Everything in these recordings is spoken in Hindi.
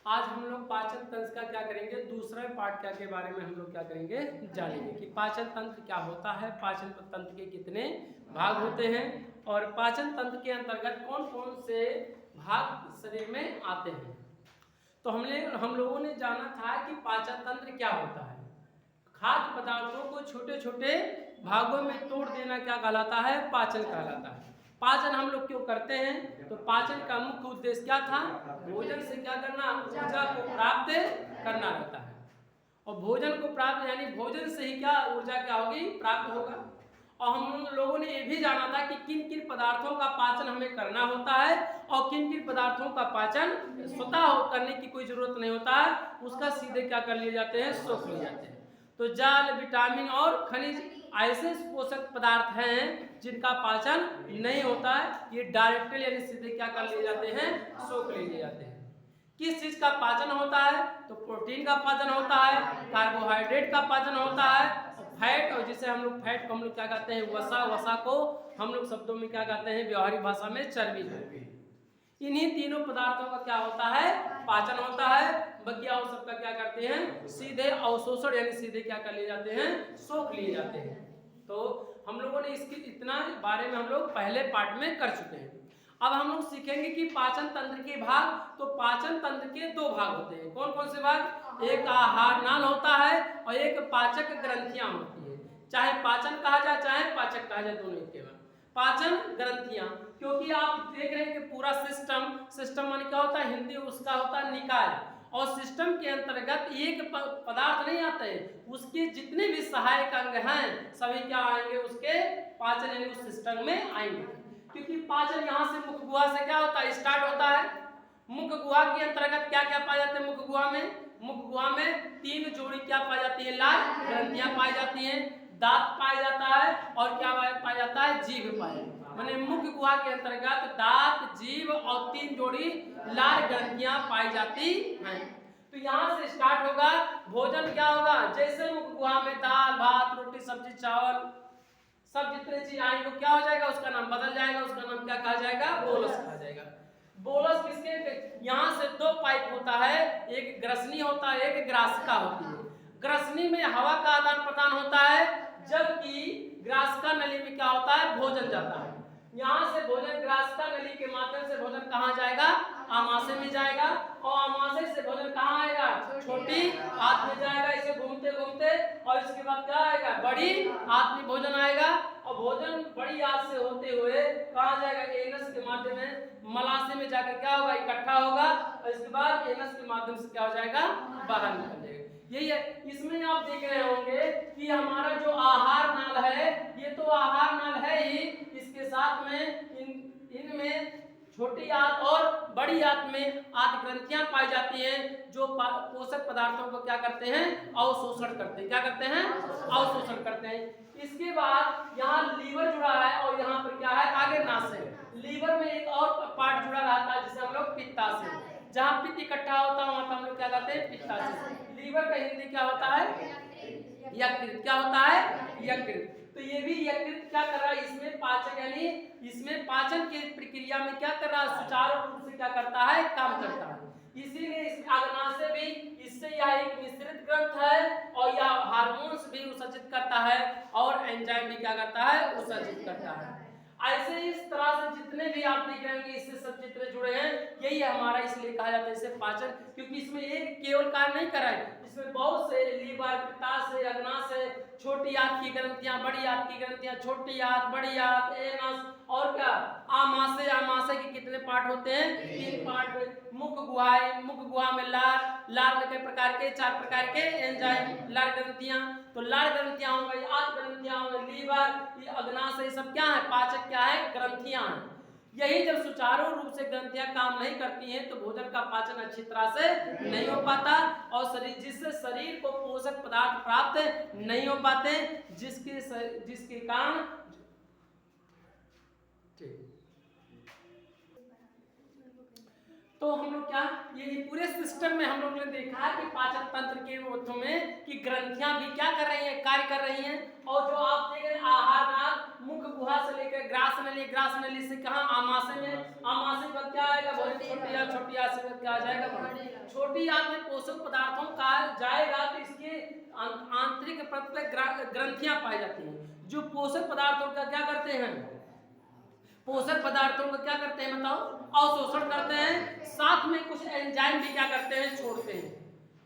आज हम लोग पाचन तंत्र का क्या करेंगे, दूसरे पार्ट क्या के बारे में हम लोग क्या करेंगे, जानेंगे कि पाचन तंत्र क्या होता है, पाचन तंत्र के कितने भाग होते हैं और पाचन तंत्र के अंतर्गत कौन कौन से भाग शरीर में आते हैं। तो हम लोगों ने जाना था कि पाचन तंत्र क्या होता है। खाद्य पदार्थों को छोटे छोटे भागों में तोड़ देना क्या कहलाता है, पाचन कहलाता है। पाचन हम लोग क्यों करते हैं, तो पाचन का मुख्य उद्देश्य क्या था, भोजन से क्या करना, ऊर्जा को प्राप्त करना रहता है। और भोजन को प्राप्त यानी भोजन से ही क्या ऊर्जा क्या होगी, प्राप्त होगा। और हम लोगों ने ये भी जाना था कि किन किन पदार्थों का पाचन हमें करना होता है और किन किन पदार्थों का पाचन स्वतः करने की कोई जरूरत नहीं होता है, उसका सीधे क्या कर लिए जाते हैं, सोख लिए जाते हैं। तो जल, विटामिन और खनिज ऐसे पोषक पदार्थ हैं जिनका पाचन नहीं होता है, ये डायरेक्टली यानी सीधे क्या कर लिए जाते हैं, सोख लिए जाते हैं। किस चीज का पाचन होता है, तो प्रोटीन का पाचन होता है, कार्बोहाइड्रेट का पाचन होता है, फैट, और जिसे हम लोग फैट को हम लोग क्या कहते हैं, वसा, वसा को हम लोग शब्दों में क्या कहते हैं, व्यवहारिक भाषा में चर्बी। इन्हीं तीनों पदार्थों का क्या होता है, पाचन होता है। बाकी और सबका क्या करते हैं, सीधे अवशोषण यानी सीधे क्या कर लिए जाते हैं, सोख लिए जाते हैं। तो हम लोगों ने इसकी इतना बारे में हम लोग पहले पार्ट में कर चुके हैं। अब हम लोग सीखेंगे कि पाचन तंत्र के भाग। तो पाचन तंत्र के दो भाग होते हैं, कौन कौन से भाग, एक आहार नाल होता है और एक पाचक ग्रंथियां होती है। चाहे पाचन कहा जाए चाहे पाचक कहा जाए, दोनों एक के बाद पाचन ग्रंथियां, क्योंकि आप देख रहे हैं कि पूरा सिस्टम माने क्या होता है, हिंदी उसका होता है निकाय, और सिस्टम के अंतर्गत एक पदार्थ नहीं आता है, उसके जितने भी सहायक अंग हैं सभी क्या आएंगे, उसके पाचन यानी उस सिस्टम में आएंगे। क्योंकि पाचन यहाँ से मुख गुहा से क्या होता है, स्टार्ट होता है। मुख गुहा के अंतर्गत क्या क्या पाए जाते हैं, मुख गुहा में 3 जोड़ी क्या पाई जाती है, लाल ग्रंथियां पाई जाती हैं, दांत पाया जाता है और क्या पाया जाता है, जीभ पाया जाता है। माने मुख गुहा के अंतर्गत दांत, जीभ और 3 जोड़ी लाल ग्रंथियां पाई जाती हैं। तो यहाँ से स्टार्ट होगा भोजन, क्या होगा, जैसे मुख गुहा में दाल, भात, रोटी, सब्जी, चावल सब जितने चीज आएंगे क्या हो जाएगा, उसका नाम बदल जाएगा, उसका नाम क्या कहा जाएगा, बोलस कहा जाएगा। बोलस किसके, यहाँ से 2 पाइप होता है, एक ग्रसनी होता है, एक ग्रासिका होती है। ग्रसनी में हवा का आदान प्रदान होता है, जबकि ग्रासिका नली में क्या होता है, भोजन जाता है। यहाँ से भोजन ग्रासिका नली के माध्यम से भोजन कहाँ जाएगा, आमाशय में जाएगा, और आमाशय से भोजन कहाँ आएगा, छोटी आंत में जाएगा, इसे घूमते घूमते, और इसके बाद क्या आएगा, बड़ी आंत में भोजन आएगा, और भोजन बड़ी आंत से होते हुए कहाँ जाएगा, एनस के माध्यम में मलाशय में जाकर क्या होगा, इकट्ठा होगा, और इसके बाद एनस के माध्यम से क्या हो जाएगा, बाहर निकल जाएगा। यही है, इसमें आप देख रहे होंगे कि हमारा जो आहार नाल है, ये तो आहार नाल है ही, इसके साथ में इनमें छोटी आंत और बड़ी आंत में आंत ग्रंथियां पाई जाती हैं, जो पोषक पदार्थों को क्या करते हैं, अवशोषण करते हैं। क्या करते हैं, अवशोषण करते हैं। इसके बाद यहाँ लीवर जुड़ा है और यहाँ पर क्या है, आगे नासिक। लीवर में एक और पार्ट जुड़ा रहता है जिसे हम लोग पित्ताशय, जहाँ पित्त इकट्ठा होता है वहां पर हम लोग क्या कहते हैं, पित्ताशय। लीवर का हिंदी क्या होता है, यकृत। क्या होता है, यकृत। तो ये भी यकृत क्या कर रहा है, इसमें पाचन यानी इसमें पाचन की प्रक्रिया में क्या कर रहा है, सुचारू रूप से क्या करता है, काम करता है। इसीलिए इस अग्नाशय भी, इससे यह एक मिश्रित ग्रंथ है और यह हार्मोन्स भी उत्सर्जित करता है और एंजाइम भी क्या करता है, उत्सर्जित करता है। ऐसे इस तरह से जितने भी आप देख रहे हैं इससे सब चित्र जुड़े हैं, यही हमारा इसलिए कहा जाता है इसे पाचन, क्योंकि इसमें एक केवल कार्य नहीं कर रहा है, इसमें बहुत से लीवर, पित्ताशय, अग्नाशय, छोटी आंत की ग्रंथियां, बड़ी आंत की ग्रंथियां, छोटी आंत, बड़ी आंत, एनस और क्या आमाशय। आमाशय के कितने पार्ट होते हैं, 3 पार्ट। मुख गुहा में लार में कई प्रकार के, 4 प्रकार के एंजाइम, लार ग्रंथियां। तो लार ग्रंथियां हो गई, आंत ग्रंथियां हो गई, लीवर, ये अग्नाशय, सब क्या है, पाचक क्या है, ग्रंथियां हैं। यही जब सुचारू रूप से ग्रंथियां काम नहीं करती हैं तो भोजन का पाचन अच्छी तरह से नहीं हो पाता और जिससे शरीर को पोषक पदार्थ प्राप्त नहीं हो पाते, जिसके कारण तो हम लोग क्या, ये पूरे सिस्टम में हम लोग ने देखा है कि पाचन तंत्र के ओठों में कि ग्रंथियां भी क्या कर रही हैं, कार्य कर रही हैं। और जो आप देख रहे हैं आहार नाल, मुख गुहा से लेकर ग्रास नली से कहां, आमाशय में, आमाशय पर क्या आएगा, बहुत छोटी या क्या आ जाएगा, बढ़ेगा। छोटी आंत में पोषक पदार्थों का जाएगा तो इसके आंतरिक परत पे ग्रंथियां पाई जाती हैं, जो पोषक पदार्थों का क्या करते हैं, पोषक पदार्थों को क्या करते हैं बताओ, अवशोषण करते हैं, साथ में कुछ एंजाइम भी क्या करते हैं, छोड़ते हैं,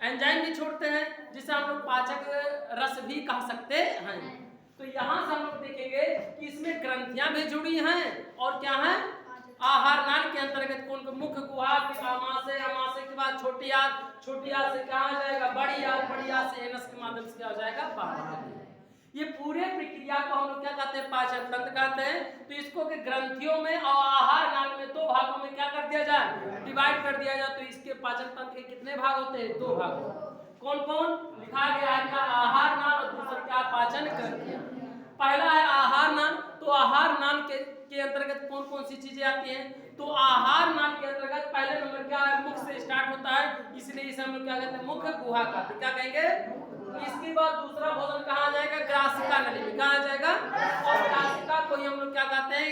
एंजाइम भी छोड़ते हैं, जिसे हम लोग पाचक रस भी कह सकते हैं। तो यहाँ से हम लोग देखेंगे कि इसमें ग्रंथियां भी जुड़ी हैं और क्या है, आहार नाल के अंतर्गत कौन को, मुख्य गुहा, आमाशय, आमाशय के बाद छोटी आंत, छोटी आंत से क्या आ जाएगा, बड़ी आंत, बड़ी आंत से एनस के माध्यम से क्या हो जाएगा, बाहर। ये पूरे प्रक्रिया को हम लोग क्या कहते हैं, पाचन तंत्र कहते हैं। तो इसको के ग्रंथियों में और आहार नाल में दो भागों में क्या कर दिया जाए, डिवाइड कर दिया जाए। तो इसके पाचन तंत्र के कितने भाग होते हैं, दो भाग। कौन कौन लिखा गया है, का आहार नाल और दूसरा क्या, पाचन ग्रंथियां। पहला है आहार नाल। तो आहार नाल के अंतर्गत कौन कौन सी चीजें आती हैं, तो आहार नाल के अंतर्गत पहले नंबर क्या है, मुख से स्टार्ट होता है, इसलिए इसे हम लोग क्या कहते हैं, मुख गुहा कहते हैं, क्या कहेंगे। इसके बाद दूसरा भोजन कहाँ आ जाएगा, ग्रासिका नली में, कहाँ आ जाएगा, और ग्रासिका को ही हम लोग क्या कहते हैं,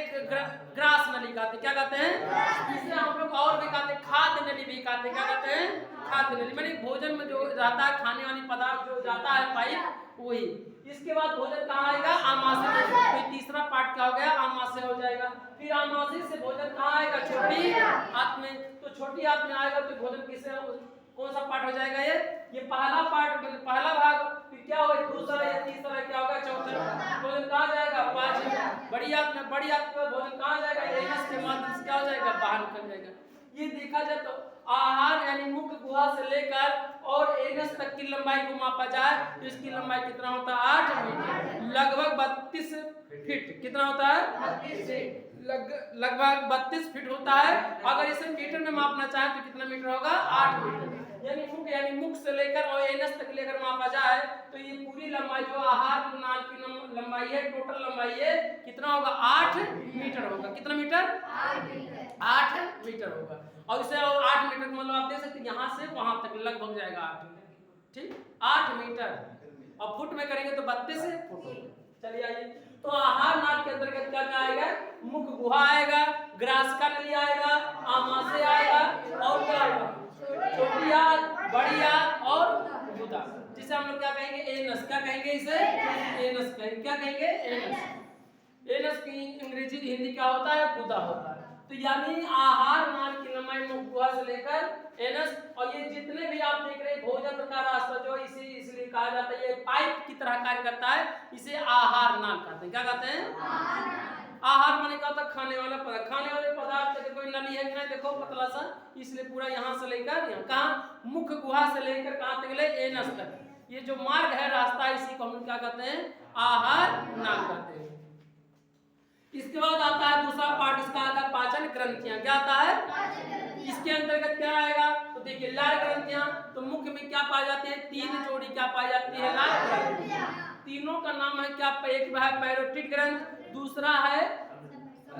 ग्रास नली कहते हैं, क्या कहते हैं। इसे हम लोग और भी कहते हैं, खाद्य नली भी कहते हैं, क्या कहते हैं, खाद्य नली, माने भोजन में जो जाता है, खाने वाली पदार्थ जो जाता है पाइप, वही। इसके बाद भोजन कहाँ आएगा, आमाशय। तो तीसरा पार्ट क्या हो गया, आमाशय हो जाएगा। फिर आमाशय से भोजन कहाँ आएगा, छोटी आंत में। तो छोटी आंत में आएगा तो भोजन किससे, कौन सा पार्ट हो जाएगा, ये पहला पार्ट, पहला भाग। फिर क्या होगा, दूसरा या तीसरा, क्या होगा, चौथा। भोजन कहाँ जाएगा, पांच। बड़ी आंत में, बड़ी आंत में भोजन कहाँ जाएगा, एनस के माध्यम से क्या हो जाएगा, बाहर निकल जाएगा। ये देखा जाए तो आहार यानी मुख गुहा से लेकर और एनस तक की लंबाई को मापा जाए तो इसकी लंबाई कितना होता है, 8 मीटर, लगभग 32 फीट। कितना होता है, 32 फीट, लगभग 32 फीट होता है। अगर इसे मीटर में मापना चाहे तो कितना मीटर होगा, 8 मीटर। यानी मुख से लेकर और एनस तक लेकर मापा जाए तो ये पूरी लंबाई जो आहार नाल की लंबाई है, टोटल लंबाई है, कितना होगा, 8 मीटर होगा। कितना मीटर, 8 मीटर होगा। और इसे 8 मीटर मतलब आप देख सकते हैं यहाँ से वहां तक लगभग जाएगा 8 मीटर, ठीक, 8 मीटर। और फुट में करेंगे तो 32 फुट। चलिए आइए, तो आहार नाल के अंतर्गत क्या क्या आएगा, मुख गुहा आएगा, ग्रासिका नली आएगा, आमाशय आएगा, और क्या आएगा, छोटी आंत, बड़ी आंत और गुदा, जिसे हम लोग क्या कहेंगे, एनस। क्या कहेंगे इसे, एनस कहेंगे। क्या कहेंगे, एनस। एनस की अंग्रेजी हिंदी क्या होता है, गुदा होता है। तो यानी आहार नाल की लंबाई मुख गुहा से लेकर एनस, और ये जितने भी आप देख रहे हैं भोजन का रास्ता जो इसे इसलिए कहा जाता है, ये पाइप की तरह कार्य करता है, इसे आहार नाल कहते हैं। क्या कहते हैं, आहार माने क्या होता है, खाने वाला पदार्थ। खाने वाले पदार्थ के कोई नली है कि नहीं, देखो पतला सा, इसलिए पूरा यहाँ से लेकर यहाँ, कहाँ, मुख गुहा से लेकर कहाँ तक ले, एनस तक। ये जो मार्ग है, रास्ता, इसी को हम क्या कहते हैं, आहार नाल कहते हैं। इसके बाद आता है दूसरा पार्ट, इसका आता है पाचन ग्रंथियां। क्या आता है, इसके अंतर्गत क्या आएगा, तो देखिए लाल ग्रंथियां। तो मुख्य में क्या पाई जाती है, 3 जोड़ी क्या पाई जाती है, लाल ग्रंथियां। तीनों का नाम है क्या, एक है पैरोटिड ग्रंथ, दूसरा है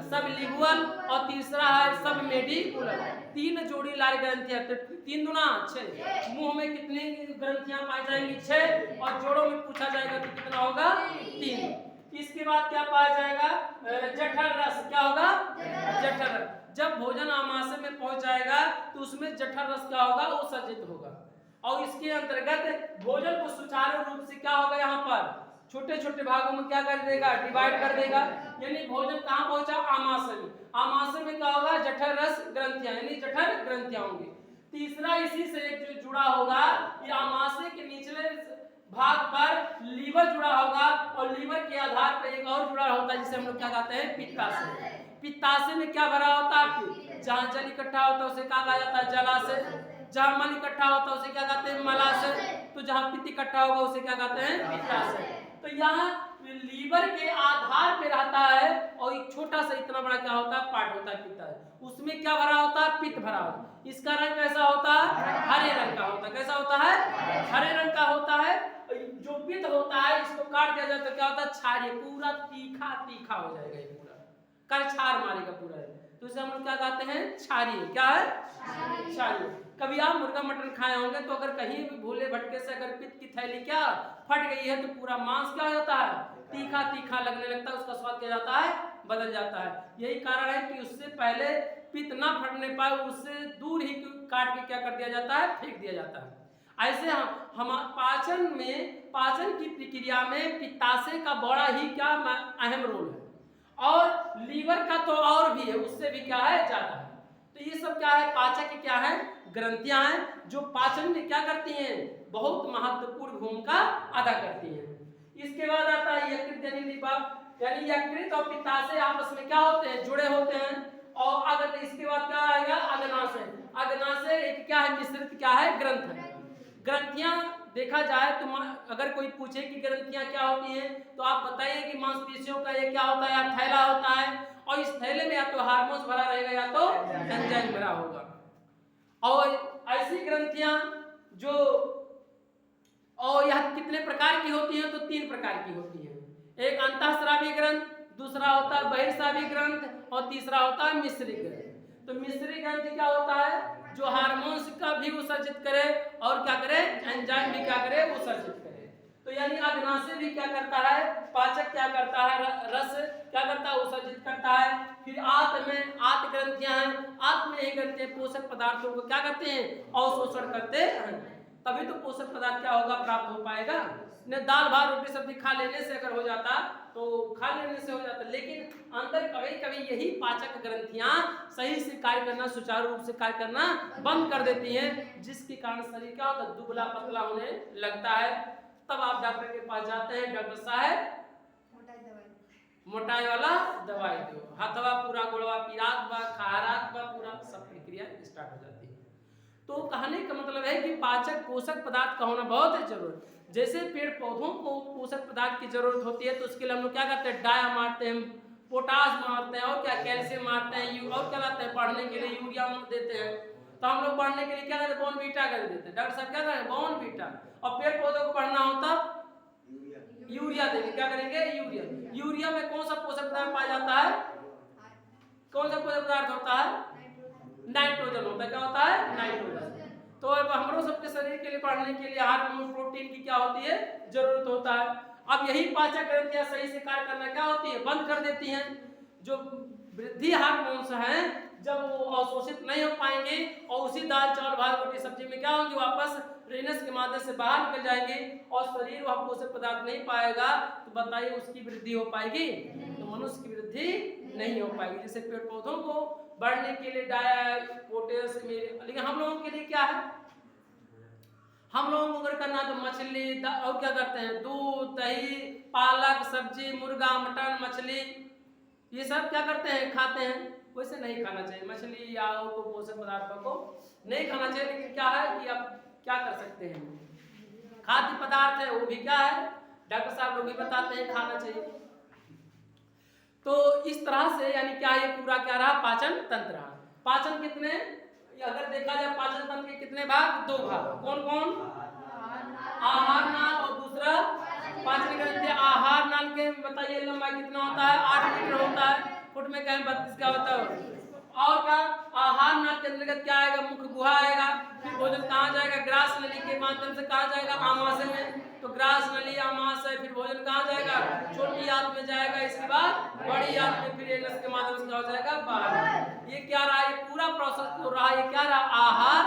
सबलिंगुअल और तीसरा है सबमेंडिबुलर। 3 जोड़ी लाल ग्रंथियां। तो 3 दूना 6। मुंह में कितनी ग्रंथियां पाई जाएंगी, 6, और जोड़ों में पूछा जाएगा तो कितना होगा, 3। इसके बाद क्या पाया जाएगा, जठर रस। क्या होगा, जठर रस। जब भोजन आमाशय में पहुंच जाएगा तो उसमें जठर रस क्या होगा, वो सज्जित होगा, और इसके अंतर्गत भोजन को सुचारू रूप से क्या होगा, यहाँ पर छोटे छोटे भागों में क्या कर देगा, डिवाइड कर देगा। यानी भोजन कहाँ पहुंचा, आमाशय में। आमाशय में क्या होगा, जठर रस ग्रंथियां, यानी जठर ग्रंथियां होंगी। तीसरा इसी से एक जो जुड़ा होगा, ये आमाशय के निचले भाग पर लीवर जुड़ा होगा, और लीवर के आधार पर एक और जुड़ा होता है जिसे हम लोग क्या कहते हैं, पित्ताशय। पित्ताशय में क्या भरा होता है, जहाँ जल इकट्ठा होता है उसे क्या कहा जाता है, जलाशय। जहाँ मल इकट्ठा होता है उसे क्या कहते हैं, मलाशय। तो जहाँ पित्त इकट्ठा होगा उसे क्या कहते हैं, पित्ताशय। तो यहाँ लीवर के आधार पे रहता है, और एक छोटा सा इतना बड़ा क्या होता है, पार्ट होता है पित्त। उसमें क्या भरा होता है, पित्त भरा होता है। इसका रंग कैसा होता है, हरे रंग का होता है। कैसा होता है, हरे रंग का होता है। जो पित्त होता है इसको काट दिया जाए तो क्या होता है, क्षारीय, पूरा तीखा तीखा हो जाएगा, ये पूरा करछार मारेगा पूरा। तो इसे हम लोग क्या कहते हैं, क्षारीय। क्या है, क्षारीय। कभी आप मुर्गा मटन खाए होंगे तो अगर कहीं भी भूले भटके से अगर पित्त की थैली क्या फट गई है तो पूरा मांस क्या हो जाता है, तीखा तीखा लगने लगता है, उसका स्वाद क्या जाता है, बदल जाता है। यही कारण है कि उससे पहले पित्त ना फटने पाए उससे दूर ही काट के क्या कर दिया जाता है, फेंक दिया जाता है। ऐसे हम पाचन में, पाचन की प्रक्रिया में पित्ताशय का बड़ा ही क्या अहम रोल है, और लीवर का तो और भी है, उससे भी क्या है, ज्यादा है। तो ये सब क्या है, पाचक की क्या है, ग्रंथियां हैं जो पाचन में क्या करती हैं, बहुत महत्वपूर्ण भूमिका अदा करती हैं। इसके बाद आता है यकृत यानी लिबाब, यानी यकृत और पित्ताशय आपस में क्या होते हैं, जुड़े होते हैं। और अगर इसके बाद क्या आएगा, अग्नाशय। अग्नाशय एक क्या है, मिश्रित क्या है, ग्रंथ है। ग्रंथियां देखा जाए तो अगर कोई पूछे कि ग्रंथियां क्या होती हैं, तो आप बताइए कि मांसपेशियों का ये क्या होता है, या थैला होता है, और इस थैले में या तो हार्मोन्स भरा रहेगा या तो एंजाइम भरा होगा। और ऐसी ग्रंथियां जो, और यह कितने प्रकार की होती हैं, तो 3 प्रकार की होती हैं। एक अंतःस्रावी ग्रंथ, दूसरा होता है बहिर्स्रावी ग्रंथ, और तीसरा होता है मिश्री ग्रंथ। तो मिश्री ग्रंथ क्या होता है, जो हार्मोन्स का भी उत्सर्जित करे और क्या करे, एंजाइम भी क्या करे, उत्सर्जित करे। तो यानी अग्नाशय भी क्या करता है, पाचक क्या करता है, रस क्या करता है, उत्सर्जित करता है। फिर आंत में, आंत ग्रंथियां हैं, आंत में ही ग्रंथियां पोषक पदार्थों को क्या करते हैं, अवशोषण करते हैं, तभी तो पोषक पदार्थ क्या होगा, प्राप्त हो पाएगा। ने दाल भात रोटी सब्जी खा लेने से अगर हो जाता तो खा लेने से हो जाता, लेकिन अंदर कभी कभी यही पाचक ग्रंथियां सही से कार्य करना, सुचारू रूप से कार्य करना बंद कर देती हैं, जिसके कारण शरीर क्या होता है, दुबला पतला होने लगता है। तब आप डॉक्टर के पास जाते हैं, डॉक्टर साहब मोटाई वाला दवाई दो, हथवा पूरा गोड़वा पीरात बा, खारात बा, पूरा सब प्रक्रिया स्टार्ट हो जाती है। तो कहने का मतलब है कि पाचक पोषक पदार्थ का होना बहुत है जरूर। जैसे पेड़ पौधों को पोषक पदार्थ की जरूरत होती है, तो उसके लिए हम लोग क्या करते हैं, डाया मारते हैं, पोटास मारते हैं, और क्या कैल्शियम मारते हैं, और क्या लाते हैं, बढ़ने के लिए यूरिया देते हैं। तो हम लोग बढ़ने के लिए क्या करते हैं, बोर्नवीटा कर देते हैं, डॉक्टर साहब क्या करें, बोर्नवीटा। और पेड़ पौधों को बढ़ना हो तब यूरिया देंगे, क्या करेंगे, यूरिया। यूरिया में कौन सा पोषक पदार्थ पाया जाता है, कौन सा पोषक पदार्थ होता है, नाइट्रोजन होता है, क्या होता है, नाइट्रोजन। तो अब हम लोग सबके शरीर के लिए बढ़ने के लिए हार्मोन, प्रोटीन की क्या होती है, जरूरत होता है। अब यही पाचक ग्रंथियां सही से कार्य करना क्या होती है, बंद कर देती हैं। जो वृद्धि हार्मोन्स हैं, जब वो अवशोषित नहीं हो पाएंगे और उसी दाल चावल भात रोटी सब्जी में क्या होंगे, वापस रेनस के माध्यम से बाहर निकल जाएंगे, और शरीर वह पोषक पदार्थ नहीं पाएगा, तो बताइए उसकी वृद्धि हो पाएगी, तो मनुष्य की वृद्धि नहीं हो पाएगी। जैसे पेड़ पौधों को बढ़ने के लिए डाया, पोटेश, लेकिन हम लोगों के लिए क्या है, हम लोगों को अगर करना तो मछली और क्या करते हैं, दूध दही पालक सब्जी मुर्गा मटन मछली, ये सब क्या करते हैं, खाते हैं। वैसे नहीं खाना चाहिए मछली या को पोषक पदार्थों को नहीं खाना चाहिए, लेकिन क्या है कि आप क्या कर सकते हैं, खाद्य पदार्थ है वो भी क्या है, डॉक्टर साहब लोग भी बताते हैं खाना चाहिए। तो इस तरह से यानी क्या, ये पूरा क्या रहा, पाचन तंत्र रहा। पाचन कितने, अगर देखा जाए पाचन तंत्र के कितने भाग, 2 भाग, कौन कौन, आहार नाल और दूसरा पाचन ग्रंथि। आहार नाल के बताइए लंबाई कितना होता है, 8 मीटर होता है, फुट में कहीं 32 का होता है। और क्या, आहार नाल के अंतर्गत क्या आएगा, मुख गुहा आएगा। फिर भोजन कहाँ जाएगा, ग्रास नली के माध्यम से कहाँ जाएगा, आमाशय में। तो ग्रास नली आमाशय, फिर भोजन कहाँ जाएगा, छोटी आंत में जाएगा, इसके बाद बड़ी आंत में, फिर एनस के माध्यम से क्या हो जाएगा, बाहर। ये क्या रहा, ये पूरा प्रोसेस हो रहा है, ये क्या रहा, आहार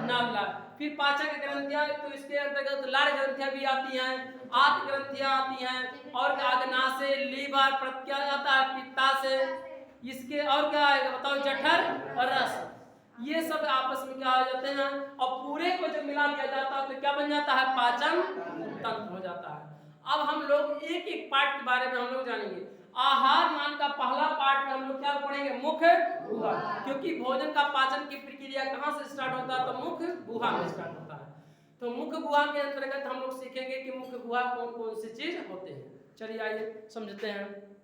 नाल। फिर पाचक ग्रंथियां, तो इसके अंतर्गत लार ग्रंथियां भी आती हैं, आंत ग्रंथियां आती हैं, और अग्नाशय, लीवर, प्रत्या आता है, पित्ताशय, इसके और क्या आएगा बताओ, जठर और रस, ये सब आपस में क्या हो जाते हैं, और पूरे को जब मिला दिया जाता है तो क्या बन जाता है, पाचन तंत्र हो जाता है। अब हम लोग एक एक पार्ट के बारे में हम लोग जानेंगे। आहार नाल का पहला पार्ट में हम लोग क्या पढ़ेंगे, मुख गुहा, क्योंकि भोजन का पाचन की प्रक्रिया कहाँ से स्टार्ट होता है, तो मुख गुहा में स्टार्ट होता है। तो मुख गुहा के अंतर्गत हम लोग सीखेंगे कि मुख गुहा कौन कौन सी चीज होते हैं। चलिए आइए समझते हैं।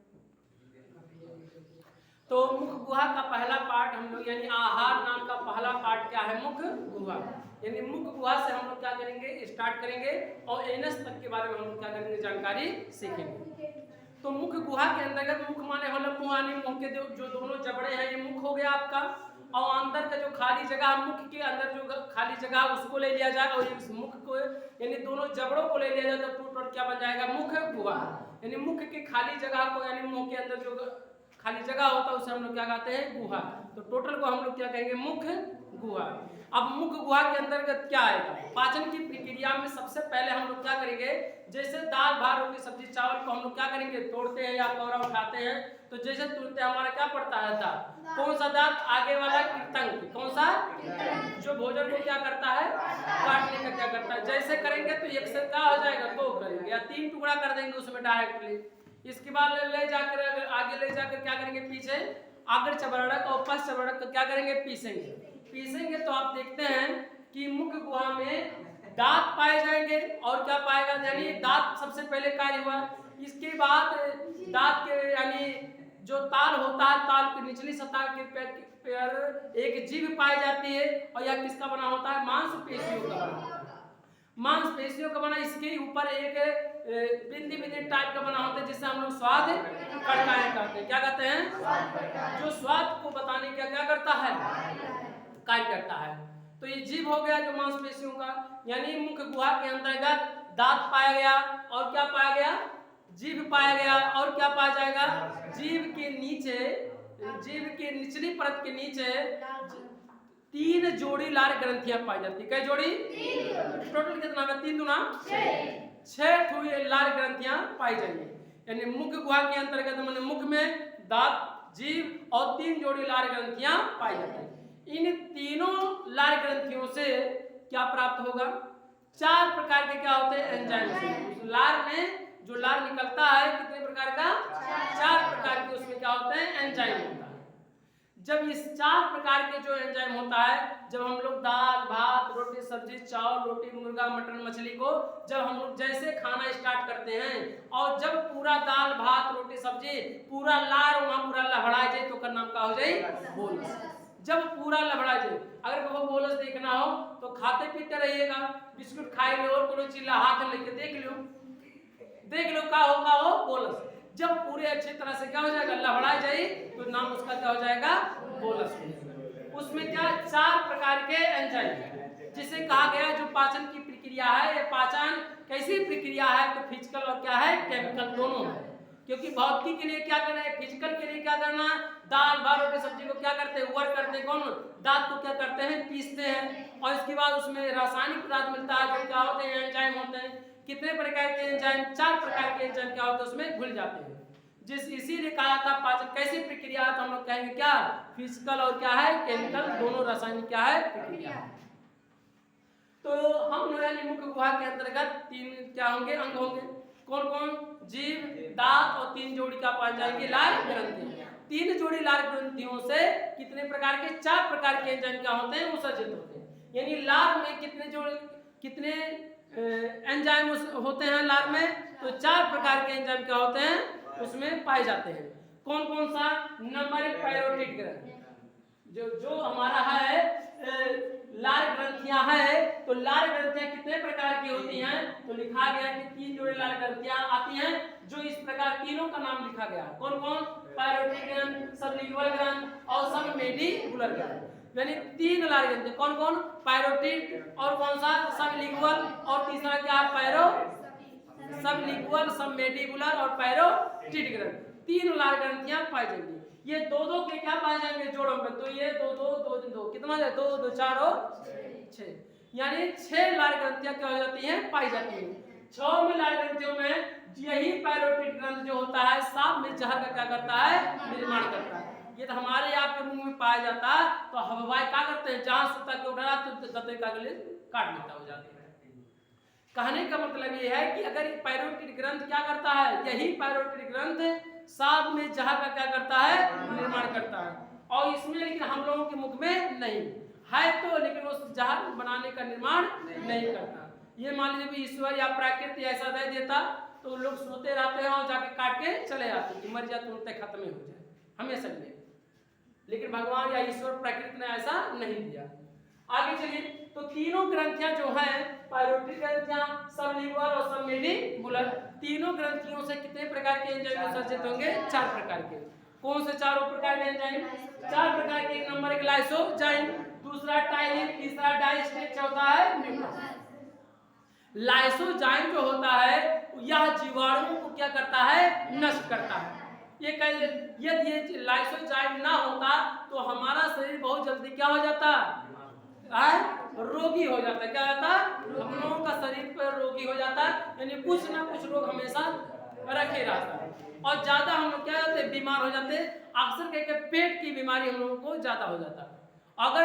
तो मुख गुहा का पहला पार्ट हम लोग, यानी आहार नाम का पहला पार्ट क्या है, मुख गुहा। यानी मुख गुहा से हम लोग क्या करेंगे, स्टार्ट करेंगे, और एनस तक के बारे में हम लोग क्या करेंगे, जानकारी सीखेंगे। तो मुख गुहा के अंतर्गत, मुख माने होला मुंह, यानी मुंह के जो दोनों जबड़े हैं, ये मुख हो गया आपका, और अंदर का जो खाली जगह, मुख के अंदर जो खाली जगह उसको ले लिया जाएगा, और इस मुख को यानी दोनों जबड़ों को ले लिया जाए तो टोटल क्या बन जाएगा, मुख गुहा। यानी मुख के खाली जगह को, यानी मुंह के अंदर जो खाली जगह होता है उसे हम लोग क्या कहते हैं, गुहा। तो टोटल को हम लोग क्या कहेंगे, मुख्य गुहा। अब मुख्य गुहा के अंतर्गत क्या आएगा, पाचन की प्रक्रिया में सबसे पहले हम लोग क्या करेंगे, जैसे दाल भात रोटी सब्जी चावल को हम लोग क्या करेंगे, तोड़ते हैं या कौरा उठाते हैं, तो जैसे तुरंत हमारा क्या पड़ता है, दांत। कौन सा दांत, आगे वाला कृतंक, कौन सा, जो भोजन को क्या करता है, काटने का क्या करता है। जैसे करेंगे तो एक से क्या हो जाएगा, 2 करेंगे या 3 टुकड़ा कर देंगे उसमें डायरेक्टली। इसके बाद ले जाकर आगे ले जाकर क्या करेंगे, पीछे आगे चबरड़क और पश्च चबरड़क को क्या करेंगे, पीसेंगे। तो आप देखते हैं कि मुख्य गुहा में दांत पाए जाएंगे और क्या पाएगा, यानी दांत सबसे पहले कार्य हुआ। इसके बाद दांत के यानी जो ताल होता है, ताल की निचली सतह के पर एक जीभ पाई जाती है और यह किसका बना होता है, मांसपेशियों का बना होता है। मांसपेशियों का बना, इसके ऊपर एक बिंदी टाइप का बना होता है जिससे हम लोग स्वाद कड़काएं कहते हैं। क्या कहते हैं, जो स्वाद को बताने का क्या करता है, कार्य करता है। तो ये जीभ हो गया जो मांसपेशियों का, यानी मुख्य गुहा के अंतर्गत दांत पाया गया और क्या पाया गया, जीभ पाया गया और क्या पाया जाएगा, जीभ के नीचे, जीभ के निचली परत के नीचे 3 जोड़ी लार ग्रंथियां पाई जाती है। कई जोड़ी, टोटल कितना है, 3 दूना 6 लार ग्रंथियां पाई जाएंगी। यानी मुख्य गुहा के अंतर्गत मैंने मुख में दांत, जीभ और 3 जोड़ी लार ग्रंथियां पाई जाती है। इन तीनों लार ग्रंथियों से क्या प्राप्त होगा, 4 प्रकार के क्या होते हैं, एंजाइम। लार में जो लार निकलता है कितने प्रकार का, 4 प्रकार के उसमें क्या होते हैं, एंजाइम होता है। जब इस 4 प्रकार के जो एंजाइम होता है, जब हम लोग दाल भात रोटी सब्जी चावल रोटी मुर्गा मटन मछली को जब हम लोग जैसे खाना स्टार्ट करते हैं और जब पूरा दाल भात रोटी सब्जी पूरा लार वहाँ पूरा लहड़ा जाए तो का नाम क्या हो जाए, बोलस। जब पूरा लहड़ा जाए, अगर वो बोलस देखना हो तो खाते पीते रहिएगा, बिस्कुट खाई लो और कोई चीज हाथ में लेके देख लो क्या होगा, हो बोलस। जब पूरे अच्छी तरह से क्या हो जाएगा, लहड़ा जाए तो नाम उसका क्या हो जाएगा, बोलस। उसमें क्या 4 प्रकार के एंजाइम, जिसे कहा गया जो पाचन की प्रक्रिया है, ये पाचन कैसी प्रक्रिया है, तो फिजिकल और क्या है, केमिकल दोनों है। क्योंकि भौतिक के लिए क्या करना है, फिजिकल के लिए क्या करना, दाल भात रोटी सब्जी को क्या करते हैं, वर्क करते हैं, कौन, दांत को क्या करते हैं, पीसते हैं और इसके बाद उसमें रासायनिक पदार्थ मिलता है जो क्या होते हैं, एंजाइम होते हैं। कितने प्रकार के एंजाइम, 4 प्रकार के एंजाइम क्या होते हैं, उसमें घुल जाते हैं। इसीलिए कहा था पाचन कैसी प्रक्रिया है, तो हम लोग कहेंगे क्या, फिजिकल और क्या है, केमिकल दोनों रासायनिक क्या है, प्रक्रिया। तो हम यानी मुख्य गुहा के अंतर्गत 3 क्या होंगे, अंग होंगे। कौन कौन, जीभ दांत और 3 जोड़ी का पाए जाएंगे लार ग्रंथि। 3 जोड़ी लार ग्रंथियों से कितने प्रकार के, 4 प्रकार के एंजाइम क्या होते हैं, उत्सर्जित होते हैं। यानी लार में कितने एंजाइम होते हैं लार में, तो 4 प्रकार के एंजाइम क्या होते हैं उसमें पाए जाते हैं। कौन कौन सा, नंबर 1 पैरोटिड ग्रंथि, जो हमारा है लार ग्रंथियां है, तो लार ग्रंथियां कितने प्रकार की होती हैं, तो लिखा गया कि 3 जोड़ी लार ग्रंथियां आती हैं जो इस प्रकार तीनों का नाम लिखा गया। कौन कौन, पैरोटिड ग्रंथ, सबलिंगुअल ग्रंथ और सबमेंडिबुलर ग्रंथ। यानी 3 लार ग्रंथि, कौन कौन, पैरोटिड और कौन सा, सबलिंगुअल और तीसरा क्या है, पैरो सबलिंगुअल सबमेंडिबुलर और पैरोटिड ग्रंथ। 3 लार ग्रंथियां पाई जाएंगी। ये 2-2 के क्या पाए जाएंगे जोड़ों में, तो ये 2-2 2-2 कितना है, 2 2 4 और 6, यानी 6 लार ग्रंथियां क्या हो जाती हैं, पाई जाती हैं। 6 में लार ग्रंथियों में यही पैरोटिड ग्रंथ जो होता है सांप में जहर का क्या करता है, निर्माण करता है। ये तो हमारे आपके मुंह में पाया जाता है, तो हवाई क्या करते हैं, जहां सुता के उठा तो गते का गले काट लेता हो जाता है। कहने का मतलब ये है कि अगर पैरोटिड ग्रंथ क्या करता है, यही पैरोटिड ग्रंथ सांप में जहर का क्या करता है, निर्माण करता है। और इसमें लेकिन हम लोगों के मुख में नहीं है, तो लेकिन उस जहर बनाने का निर्माण नहीं करता। ये मान लीजिए ईश्वर या प्रकृति ऐसा दे देता तो लोग सोते रहते हैं और जाके काट के चले जाते कि मर जाए तुरंत खत्म ही हो जाए हमेशा के लिए। लेकिन भगवान या ईश्वर प्रकृति ने ऐसा नहीं दिया। आगे चलिए, तो तीनों ग्रंथियां जो हैं, पैरोटिड ग्रंथियां, सबलिंगुअल और सबमेंडिबुलर, तीनों ग्रंथियों से कितने प्रकार के एंजाइम उत्सर्जित होंगे, 4 प्रकार के। कौन से 4 प्रकार के एंजाइम, 4 प्रकार के। नंबर 1 लाइसोजाइम, दूसरा टाइलिन, तीसरा डाइस्टेट, चौथा है म्यूकोस। लाइसोजाइम जो होता है यह जीवाणुओं को क्या करता है, नष्ट करता है। यदि ये लाइसोजाइम ना होता तो हमारा शरीर बहुत जल्दी क्या हो जाता है, रोगी हो जाता है। क्या होता है, हम लोगों का शरीर पर रोगी हो जाता है, यानी कुछ ना कुछ रोग हमेशा रखे रहता है और ज्यादा हम लोग क्या होते हैं, बीमार हो जाते हैं। अक्सर करके पेट की बीमारी हम लोगों को ज्यादा हो जाता है। अगर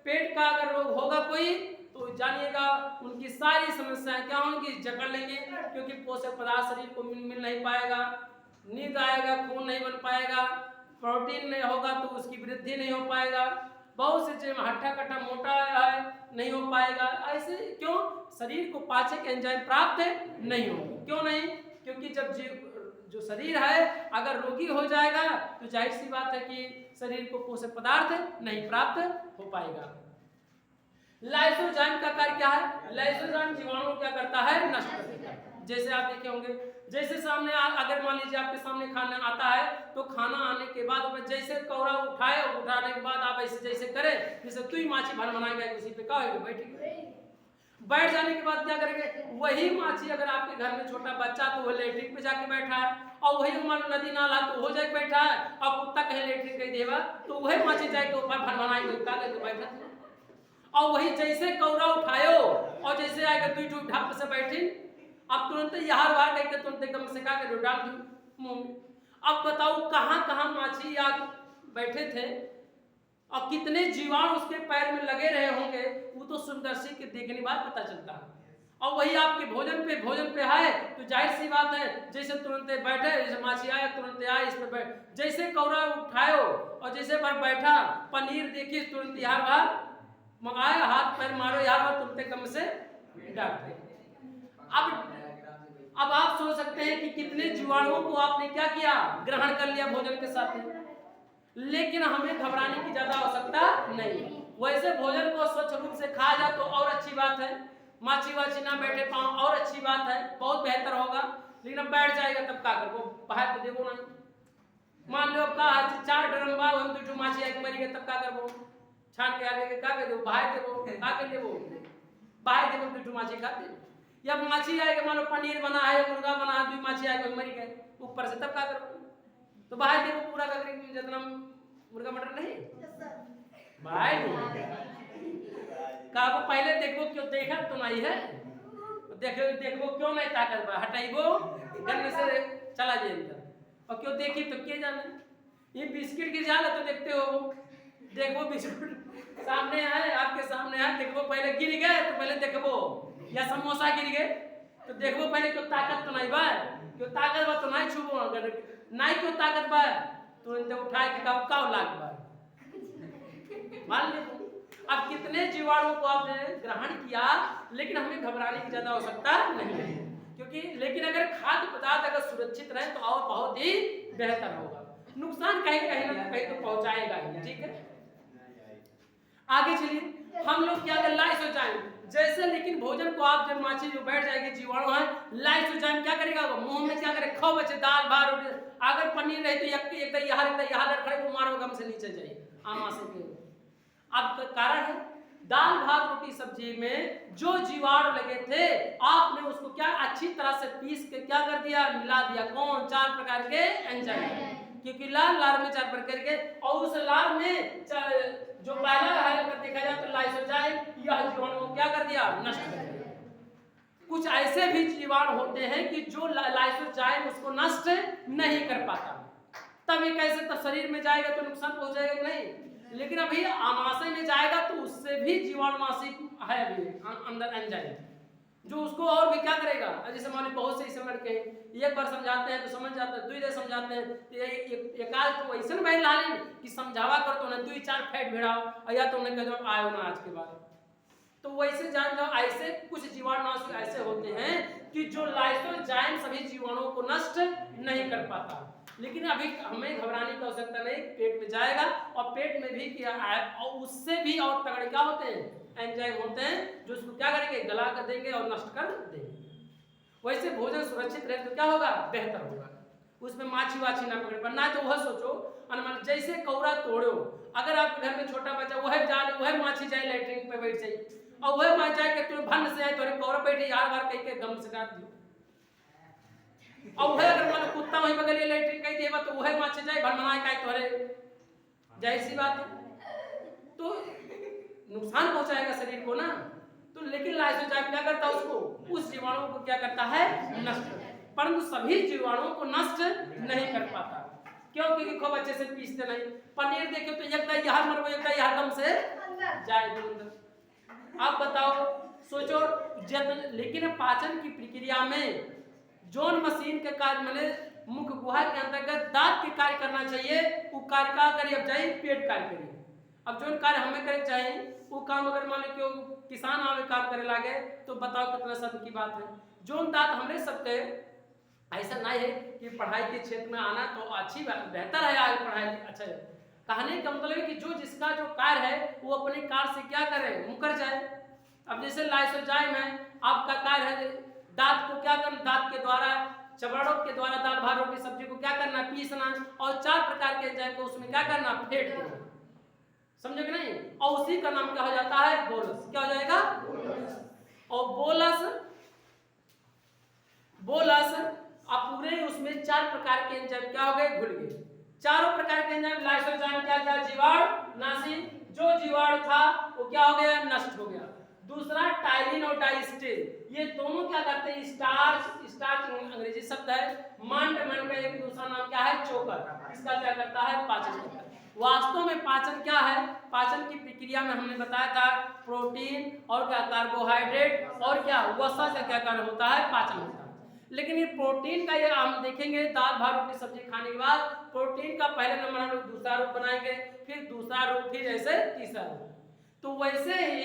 पेट का अगर रोग होगा कोई तो जानिएगा उनकी सारी समस्याएं क्या होंगी, जकड़ लेंगे, क्योंकि पोषक पदार्थ शरीर को मिल नहीं पाएगा, नींद आएगा, खून नहीं बन पाएगा, प्रोटीन नहीं होगा तो उसकी वृद्धि नहीं हो पाएगा, बहुत से चीज हट्टा कट्टा मोटा है नहीं हो पाएगा। ऐसे क्यों, शरीर को पाचक एंजाइम प्राप्त नहीं होगा। क्यों नहीं, क्योंकि जब जो शरीर है अगर रोगी हो जाएगा तो जाहिर सी बात है कि शरीर को पोषक पदार्थ नहीं प्राप्त हो पाएगा। लाइसोजाइम का कार्य क्या है, लाइसोजाइम जीवाणु क्या करता है, नष्ट कर देता है। जैसे आप देखे होंगे, जैसे सामने अगर मान लीजिए आपके सामने खाना आता है तो खाना आने के बाद जैसे कौरा उठाए, उठाने के बाद आप ऐसे जैसे करें जैसे तू ही माछी भर बनाएगा उसी पे कहोगे बैठ जाने के बाद क्या करेंगे, वही माछी अगर आपके घर में छोटा बच्चा तो वो लेटरिन पे जाके बैठा है, और वही मान लो नदी नाला तो हो जाके बैठा है, और कुत्ता कहीं लेटरिन कहीं देगा तो वही माछी जाके ऊपर भर बनाएगी बैठा, और वही जैसे कौरा उठायो और जैसे आएगा तू ढप से बैठी, अब तुरंत यहाँ बाहर करके तुरंत एकदम से क्या कर डाल दी मुंह में। अब बताओ कहाँ कहाँ माछी या बैठे थे और कितने जीवाणु उसके पैर में लगे रहे होंगे, वो तो सूक्ष्मदर्शी के देखने बाद पता चलता है। और वही आपके भोजन पे है तो जाहिर सी बात है, जैसे तुरंत बैठे, जैसे माछी आया तुरंत आए इस पे जैसे कौरा उठायो और जैसे बार बैठा, पनीर देखिए तुरंत यार बाहर मंगाए, हाथ पैर मारो यार बार तुरंत कम से डालते। अब आप सोच सकते हैं कि कितने जीवाणुओं को आपने क्या किया, ग्रहण कर लिया भोजन के साथ में। लेकिन हमें घबराने की ज्यादा आवश्यकता नहीं। वैसे भोजन को स्वच्छ रूप से खाया जाए तो और अच्छी बात है, माछी वाछी ना बैठे पाओ और अच्छी बात है, बहुत बेहतर होगा। लेकिन अब बैठ जाएगा तब क्या कर, वो बाहर तो देखो नहीं, मान लो का 4 ड्रम बा हम दुटू माछी एक मरी गए तब क्या करबो, छान के आगे क्या कर दो, बाहर देबो का कर लेबो, बाहर देबो दुटू माछी खाते। या माछी आएगा, मान लो पनीर बना है, मुर्गा बना है, 2 माछी आएगा मरी गए ऊपर से, तब क्या करो, तो बाहर देखो पूरा करके जितना मुर्गा मटर नहीं भाई का वो पहले देखो क्यों देखा तो नहीं है, देखो क्यों नहीं ताकत बा हटाइबो गन्ने से चला जाए अंदर, और क्यों देखी तो क्या जाने, ये बिस्किट गिर जाला तो देखते हो, देखो बिस्किट सामने है, आपके सामने है, देखो पहले गिर गए तो पहले देखो, या समोसा गिर गए तो देखो पहले क्यों ताकत तो नहीं बा, क्यों ताकत बा तो नहीं छुबो, अगर नहीं क्यों ताकत बा तो इनसे उठाए के का लाग बा मान ले। अब कितने जीवाणुओं को आपने ग्रहण किया, लेकिन हमें घबराने की ज्यादा आवश्यकता नहीं है, क्योंकि लेकिन अगर खाद्य पदार्थ अगर सुरक्षित रहे तो और बहुत ही बेहतर होगा। नुकसान कहीं ना कहीं तो पहुंचाएगा ही, ठीक है। आगे चलिए, हम लोग क्या लाइसोजाइम जैसे, लेकिन भोजन को आप जब माछी जो बैठ जाएगी जीवाणु है, लाइसोजाइम क्या करेगा, वो मुंह में क्या करे, खाओ बच्चे दाल भात रोटी, अगर पनीर रहे तो एक यहाँ लड़खड़े को मारो गम से नीचे जाइए आमा से। अब कारण है दाल भात रोटी सब्जी में जो जीवाणु लगे थे आपने उसको क्या अच्छी तरह से पीस के क्या कर दिया, मिला दिया, कौन 4 प्रकार के एंजाइम, क्योंकि लार में 4 प्रकार के, और उस लार में जो पहला है अगर देखा जाए तो लाइसोजाइम, यह जीवाणु को क्या कर दिया, नष्ट कर दिया। कुछ ऐसे भी जीवाणु होते हैं कि जो लाइसोजाइम उसको नष्ट नहीं कर पाता, तब ये कैसे, तब शरीर में जाएगा तो नुकसान पहुंचाएगा नहीं, लेकिन अभी आमाशय में जाएगा तो उससे भी जीवाणुनाशी है अभी अंदर एंजाइम, जो उसको और भी क्या करेगा। जैसे मान लो बहुत से समझ के एक बार समझाते हैं तो समझ जाते हैं, 2 बार समझाते हैं तो एक आध तो ऐसा बहन लाली कि समझावा कर तो ना 2-4 फैट भिड़ाओ या तो उन्हें कह दो आयो ना आज के बाद, तो वैसे जान जाओ ऐसे कुछ जीवाणुनाशी ऐसे होते हैं कि जो लाइसोजाइम सभी जीवाणुओं को नष्ट नहीं कर पाता। लेकिन अभी हमें घबराने की आवश्यकता नहीं, पेट में जाएगा और पेट में भी क्या है, और उससे भी और तगड़े क्या होते हैं, एंजाइम होते हैं जो उसको क्या करेंगे, गला कर देंगे और नष्ट कर देंगे। वैसे भोजन सुरक्षित रहे तो क्या होगा, बेहतर होगा, उसमें माछी वाछी ना पकड़ पर ना, तो वह सोचो अनुमान जैसे कौरा तोड़ो, अगर आपके घर में छोटा बच्चा वह जाए वह माछी जाए लेटरिन पे बैठ जाए और वह माछ जाए के तुम्हें भन से आए तो कौरा बैठे यार बार कहीं के गम से काट दियो, और वह अगर मान कुत्ता वहीं बगल ये लेटरिन कही देवा तो वह माचे जाए भरमनाए का तोरे जाहिर सी बात है, तो नुकसान पहुंचाएगा शरीर को ना। तो लेकिन लाइसोजाइम क्या करता है, उसको उस जीवाणु को क्या करता है, नष्ट, परंतु सभी जीवाणुओं को नष्ट नहीं कर पाता। क्यों? क्योंकि खूब अच्छे से पीसते नहीं। पनीर देखिए तो एक दाई यहाँ मर एक दाई यहाँ दम से जाए अंदर। आप बताओ, सोचो जब, लेकिन पाचन की प्रक्रिया में जोन मशीन के कार्य मैंने मुख्य गुहा के अंतर्गत दांत के कार्य करना चाहिए, वो कार्य का करिए अब जाए पेट कार्य करिए। अब जो कार्य हमें करे चाहिए वो काम अगर मान लो किसान आवे काम करे लागे तो बताओ कितना शर्म की बात है। जो दांत हमरे सबके ऐसा नहीं है कि पढ़ाई के क्षेत्र में आना तो अच्छी बात, बेहतर है आगे पढ़ाई अच्छा है। कहने का मतलब है कि जो जिसका जो कार्य है वो अपने कार्य से क्या करे, मुकर जाए। अब जैसे लाइसोजाइम है, आपका कार्य है दांत को क्या करना, दांत के द्वारा चबड़ों के द्वारा दाल भात रोटी सब्जी को क्या करना, पीसना, और 4 प्रकार के एंजाइम को उसमें क्या करना, फेंट देना। समझे कि नहीं? और उसी का नाम क्या हो जाता है, बोलस। क्या हो जाएगा, और बोलस। बोलस अब पूरे उसमें 4 प्रकार के एंजाइम क्या हो गए, घुल गए। चारों प्रकार के एंजाइम लाइसोजाइम क्या क्या, जीवाणु नाशी, जो जीवाणु था वो क्या हो गया, नष्ट हो गया। दूसरा टाइलिन और डाइस्टिल, ये दोनों क्या करते हैं, स्टार्च, स्टार्च अंग्रेजी शब्द है, मंड, मंड का एक दूसरा नाम क्या है, चोकर, इसका क्या करता है, पाचन करता है। वास्तव में पाचन क्या है, पाचन की प्रक्रिया में हमने बताया था प्रोटीन और क्या कार्बोहाइड्रेट और क्या वसा का क्या कार्य होता है, पाचन होता है। लेकिन ये प्रोटीन का ये हम देखेंगे दाल भात रोटी सब्जी खाने के बाद प्रोटीन का पहले नंबर हम लोग दूसरा रूप बनाएंगे, फिर दूसरा रूप, फिर ऐसे तीसरा रूप। तो वैसे ही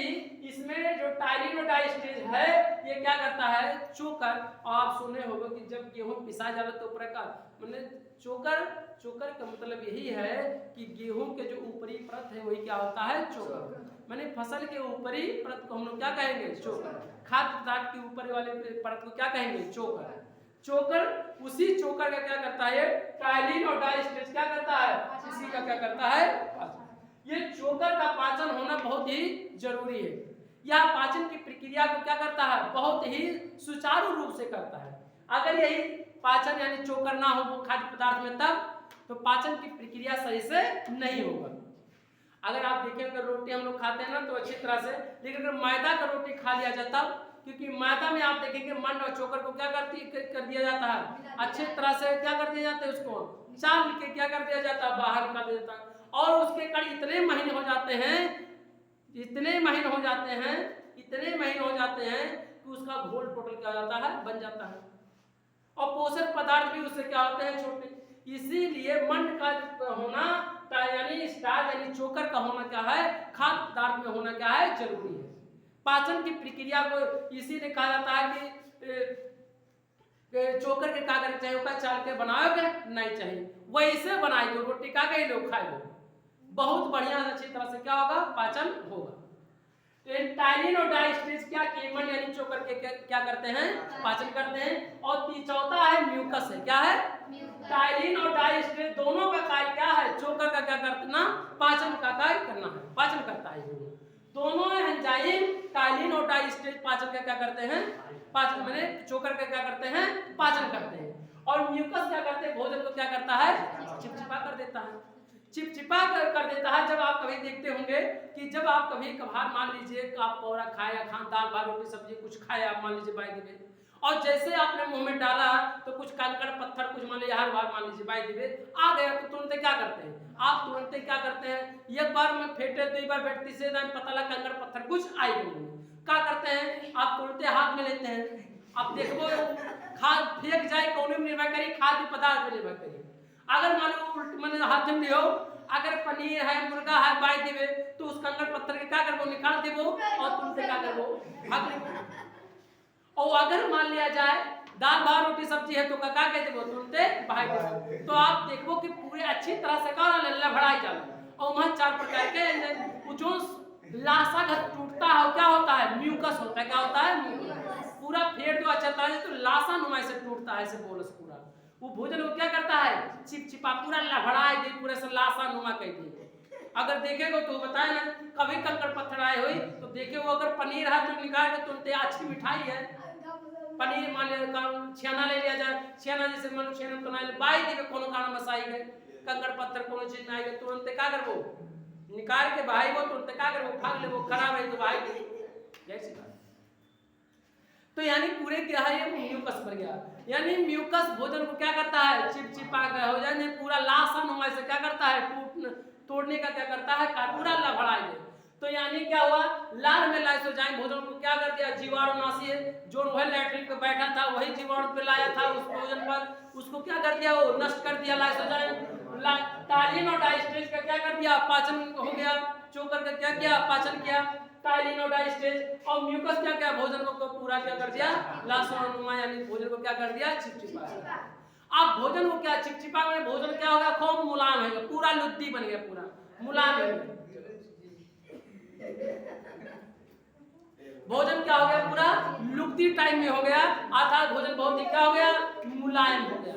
इसमें जो टाइलिन और डाइस्टेज है ये क्या करता है, चोकर। और आप सुने होंगे कि जब गेहूं पिसा जाए तो प्रकार मतलब चोकर, चोकर का मतलब यही है कि गेहूं के जो ऊपरी परत है वही क्या होता है, चोकर। माने फसल के ऊपरी परत को हम लोग क्या कहेंगे, चोकर। खाद्य पदार्थ के ऊपर वाले परत को क्या कहेंगे, चोकर। चोकर, उसी चोकर का क्या करता है, टाइलिन और डाइस्टेज क्या करता है, इसी का क्या करता है, पाचन। ये चोकर का पाचन होना बहुत ही जरूरी है। यह पाचन की प्रक्रिया को क्या करता है, बहुत ही सुचारू रूप से करता है। अगर यही पाचन यानी चोकर ना हो वो खाद्य पदार्थ में तब तो पाचन की प्रक्रिया सही से नहीं होगा। अगर आप देखें अगर रोटी हम लोग खाते हैं ना तो अच्छी तरह से, लेकिन अगर मैदा का रोटी खा लिया जाता, क्योंकि मैदा में आप देखेंगे मंड और चोकर को क्या कर दिया जाता है, अच्छी तरह से क्या कर दिया जाता है, उसको चाल के क्या कर दिया जाता है, बाहर निकाल दिया जाता है। और उसके कण इतने महीन हो जाते हैं, इतने महीन हो जाते हैं, इतने महीन हो जाते हैं कि उसका घोल टोटल क्या हो जाता है, बन जाता है। और पोषक पदार्थ भी उससे क्या होते हैं, छोटे। इसीलिए मंड का होना यानी स्टार्च यानी चोकर का होना क्या है, खाद्य पदार्थ में होना क्या है, जरूरी है। पाचन की प्रक्रिया को इसीलिए कहा जाता है कि चोकर के कागज चाहिए का चाल के बनाओगे नहीं चाहिए, वैसे बनाए तो रोटी का गई लोग खाए बहुत बढ़िया अच्छी तरह से क्या होगा, पाचन होगा। तो टाइलिन और डाइस्टेज क्या केमन यानी चोकर के क्या करते हैं, पाचन करते हैं। और चौथा है म्यूकस है, क्या है, टाइलिन और डाइस्टेज दोनों का कार्य क्या है, चोकर का क्या करना, पाचन का कार्य करना है, पाचन करता है। दोनों एंजाइम टाइलिन और डाइस्टेज पाचन का क्या करते हैं, पाचन मैंने चोकर का क्या करते हैं, पाचन करते हैं। और म्यूकस क्या करते हैं, भोजन को क्या करता है, चिपचिपा कर देता है, चिपचिपा कर देता है। जब आप कभी देखते होंगे कि जब आप कभी कभार मान लीजिए आप पौरा खाया, दाल भात रोटी सब्जी कुछ खाया, आप मान लीजिए बाई दिवे, और जैसे आपने मुंह में डाला तो कुछ कंकड़ पत्थर कुछ मान लीजिए हर बार मान लीजिए बाई दिवे आ गया, तो तुरंत क्या करते हैं आप, तुरंत क्या करते हैं, एक बार में फेंटे, 2 बार फेंटे, तीसरे दिन पता लगा कंकड़ पत्थर कुछ आई गए, क्या करते हैं आप, तुरंत हाथ में लेते हैं। आप देखो खाद फेंक जाए कौन में निर्भर करी, खाद्य पदार्थ में निर्भर करी। अगर मान लो मैंने हाथ में लियो, अगर पनीर है मुर्गा है बाई देवे तो उस कंकड़ पत्थर के क्या करबो, निकाल देबो और तुमसे क्या करबो, भाग लेबो। और अगर मान लिया जाए दाल भात रोटी सब्जी है तो क्या कह देबो, तुमसे भाग देबो। तो आप देखो कि पूरे अच्छी तरह से का लभड़ाई चल, और वहां 4 प्रकार के जो लाशा घर टूटता है क्या होता है, म्यूकस होता है, क्या होता है, पूरा फेड़ जो अच्छा तरह से तो लाशा नुमा से टूटता है, ऐसे बोलस पूरा वो भोजन को क्या करता है, चिपचिपा पूरा लभड़ाई दे, पूरे से लाशा नुमा कह दी। अगर देखेगा तो बताए ना कभी कंकड़ पत्थर आए हुई तो देखे वो अगर पनीर है तो निकाल के तुरंत अच्छी मिठाई है पनीर मान लिया छेना ले लिया जाए, छेना जैसे मान छेना तो ना बाई दी कोनो कारण मसाई गए कंकड़ पत्थर कोनो चीज में आई गए तुरंत क्या करबो निकाल के भाई वो तुरंत क्या करबो फाड़ लेबो खराब है तो भाई जैसी बात। तो यानी पूरे क्या है ये म्यूकस बन गया, यानी म्यूकस भोजन को क्या करता है चिपचिपा हो जाए पूरा लासन हुआ से क्या करता है तोड़ने का क्या करता है पूरा लभड़ा दे। तो यानी क्या हुआ लार में लाइसोजाइम भोजन को क्या कर दिया जीवाणुनाशी है जो वह लैट्रिन पे बैठा था वही जीवाणु पे लाया था उस भोजन पर उसको क्या कर दिया वो नष्ट कर दिया लाइसोजाइम। टाइलिन और डाइस्टेज का क्या कर दिया पाचन हो गया चोकर का क्या किया पाचन किया टाइलिन और डाइस्टेज और म्यूकस क्या किया भोजन को पूरा क्या कर दिया लासोनुमा यानी भोजन को क्या कर दिया चिपचिपा। अब भोजन को क्या चिपचिपा में भोजन क्या हो गया खूब मुलायम हो गया पूरा लुद्दी बन गया पूरा मुलायम हो गया भोजन क्या हो गया पूरा लुप्ती टाइम में हो गया अर्थात भोजन बहुत ही क्या हो गया मुलायम हो गया।